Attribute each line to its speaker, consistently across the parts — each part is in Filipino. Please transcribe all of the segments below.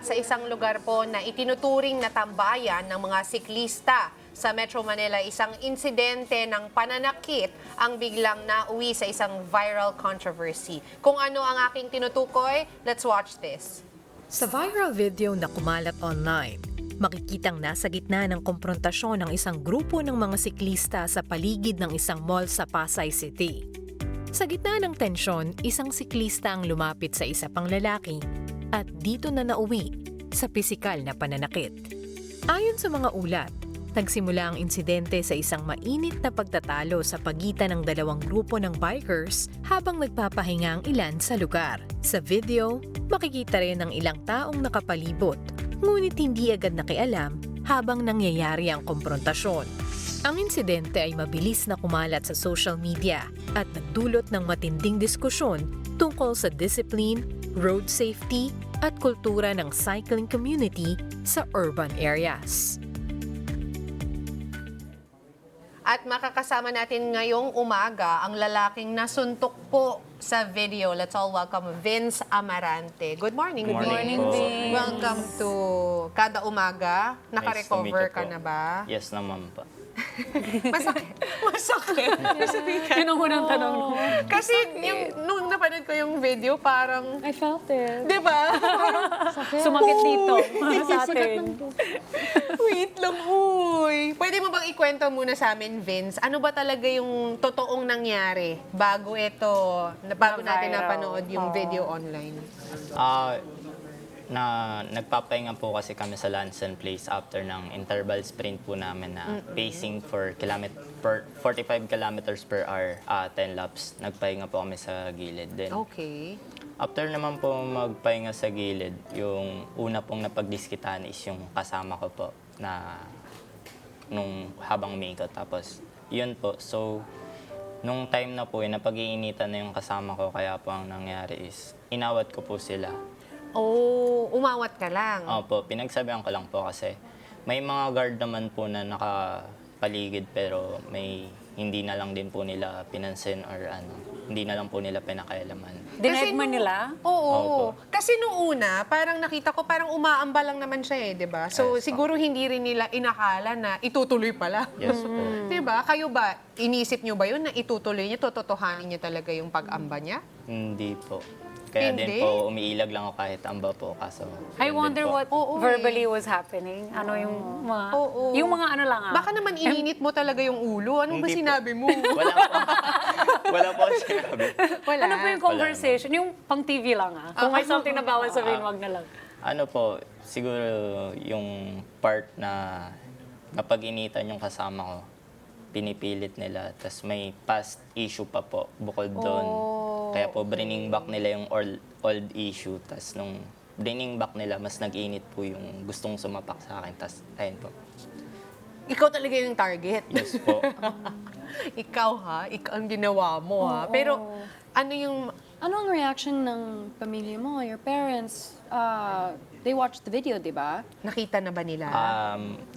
Speaker 1: sa isang lugar po na itinuturing na tambayan ng mga siklista sa Metro Manila. Isang insidente ng pananakit ang biglang nauwi sa isang viral controversy. Kung ano ang aking tinutukoy, let's watch this.
Speaker 2: Sa viral video na kumalat online, makikitang nasa gitna ng komprontasyon ng isang grupo ng mga siklista sa paligid ng isang mall sa Pasay City. Sa gitna ng tensyon, isang siklista ang lumapit sa isa pang lalaki at dito na nauwi sa pisikal na pananakit. Ayon sa mga ulat, nagsimula ang insidente sa isang mainit na pagtatalo sa pagitan ng dalawang grupo ng bikers habang nagpapahinga ang ilan sa lugar. Sa video, makikita rin ang ilang taong nakapalibot, ngunit hindi agad nakialam habang nangyayari ang komprontasyon. Ang insidente ay mabilis na kumalat sa social media at nagdulot ng matinding diskusyon tungkol sa discipline, road safety at kultura ng cycling community sa urban areas.
Speaker 1: At makakasama natin ngayong umaga ang lalaking nasuntok po sa video. Let's all welcome Vince Amarante. Good morning,
Speaker 3: Good morning,
Speaker 1: Vince.
Speaker 3: Vince.
Speaker 1: Welcome to Kada Umaga. Naka-recover ka na ba?
Speaker 3: Yes naman po.
Speaker 1: Masakit. Masakit.
Speaker 4: Yun ang unang tanong ko.
Speaker 1: Kasi nung napanood ko yung video, parang,
Speaker 4: I felt it.
Speaker 1: di ba?
Speaker 4: Sumakit dito sa atin.
Speaker 1: Wait lang, huy. Pwede mo bang ikwento muna sa amin, Vince? Ano ba talaga yung totoong nangyari bago bago natin
Speaker 4: Na-viral.
Speaker 1: napanood yung video online?
Speaker 3: Nagpapahinga po kasi kami sa Lanson Place after ng interval sprint po namin na pacing for 45 kilometers per hour, 10 laps. Nagpahinga po kami sa gilid din.
Speaker 1: Okay.
Speaker 3: After naman po magpahinga sa gilid, yung una pong napagdiskitan is yung kasama ko po na nung habang umiikot. Tapos yun po, so nung time na po, napag-iinitan na yung kasama ko, kaya po ang nangyari is inawat ko po sila.
Speaker 1: Oh, umawat ka lang.
Speaker 3: Opo, pinagsabihan ko lang po kasi may mga guard naman po na nakapaligid pero hindi na lang din po nila pinansin or hindi na lang po nila pinakailaman.
Speaker 4: Dined man nila?
Speaker 1: Oo.
Speaker 3: Opo.
Speaker 1: Kasi nung una, parang nakita ko parang umaamba lang naman siya di ba? So
Speaker 3: Yes,
Speaker 1: siguro hindi rin nila inakala na itutuloy pala.
Speaker 3: Yes po.
Speaker 1: Di ba? Kayo ba, inisip nyo ba yun na itutuloy niya, tototohanin niya talaga yung pag-amba niya?
Speaker 3: Hindi po. Kaya
Speaker 1: Hindi?
Speaker 3: din po umiilag lang ako kahit amba po kaso.
Speaker 4: I
Speaker 3: yun
Speaker 4: wonder
Speaker 3: din po.
Speaker 4: what
Speaker 1: Oo,
Speaker 4: verbally was happening. Ano yung mga...
Speaker 1: Oo.
Speaker 4: Yung mga ano lang
Speaker 1: Baka naman ininit mo talaga yung ulo. Ano ba
Speaker 3: Hindi po.
Speaker 1: sinabi mo?
Speaker 3: Wala po. Wala po sinabi.
Speaker 1: Wala.
Speaker 4: Ano po yung conversation? Yung pang TV lang Kung may something na bawal sabihin, wag na lang.
Speaker 3: Ano po, siguro yung part na napag-initan yung kasama ko, pinipilit nila. Tapos may past issue pa po bukod doon. Kaya po bringing back nila yung old issue. Tapos nung bringing back nila, mas nag-init po yung gustong sumapak sa akin. Tapos ayun po.
Speaker 1: Ikaw talaga yung target.
Speaker 3: Yes po.
Speaker 1: Ikaw ikaw ang ginawa mo Pero ano yung
Speaker 5: Ano ang reaction ng pamilya mo, your parents? They watched the video, di ba?
Speaker 1: nakita na ba nila?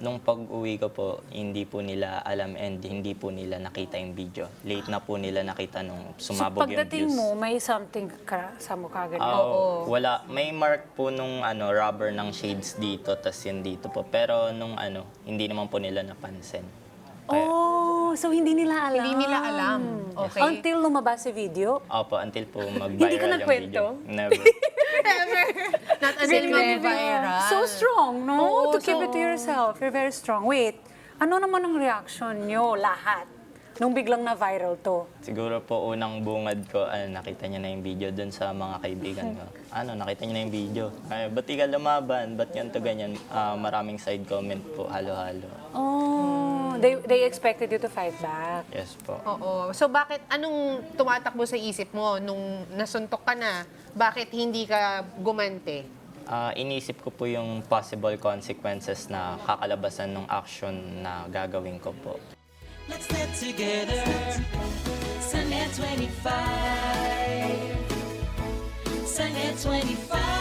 Speaker 3: Nung pag-uwi ko po, hindi po nila alam and hindi po nila nakita yung video. Late na po nila nakita nung
Speaker 4: So
Speaker 3: sumabog yung
Speaker 4: pagdating
Speaker 3: views.
Speaker 4: mo, may something ka sa mukha ganyan.
Speaker 3: Wala. May mark po nung rubber ng shades dito, tas yun dito po. Pero nung hindi naman po nila napansin.
Speaker 4: Oh, so hindi nila alam.
Speaker 1: Hindi nila alam. Okay.
Speaker 4: Until lumabas si video.
Speaker 3: Opo, until po mag-viral
Speaker 4: Hindi ka
Speaker 3: yung
Speaker 4: nagkwento?
Speaker 3: video. Never.
Speaker 1: Not until mag-viral.
Speaker 4: So strong, no?
Speaker 1: Oo,
Speaker 4: To keep it to yourself. You're very strong. Wait, ano naman ang reaction nyo lahat nung biglang na-viral to?
Speaker 3: Siguro po unang bungad ko, nakita niya na yung video dun sa mga kaibigan ko. Nakita niya na yung video. Ay, ba't di ka lumaban? Ba't ganito ganyan? Maraming side comment po, halo-halo.
Speaker 4: Oh, they expected you to fight back.
Speaker 3: Yes po.
Speaker 1: Oo. So anong tumatakbo sa isip mo nung nasuntok ka na? Bakit hindi ka gumante?
Speaker 3: Inisip ko po yung possible consequences na kakalabasan ng action na gagawin ko po.
Speaker 6: Let's get together. Sunday 25. Sunday 25.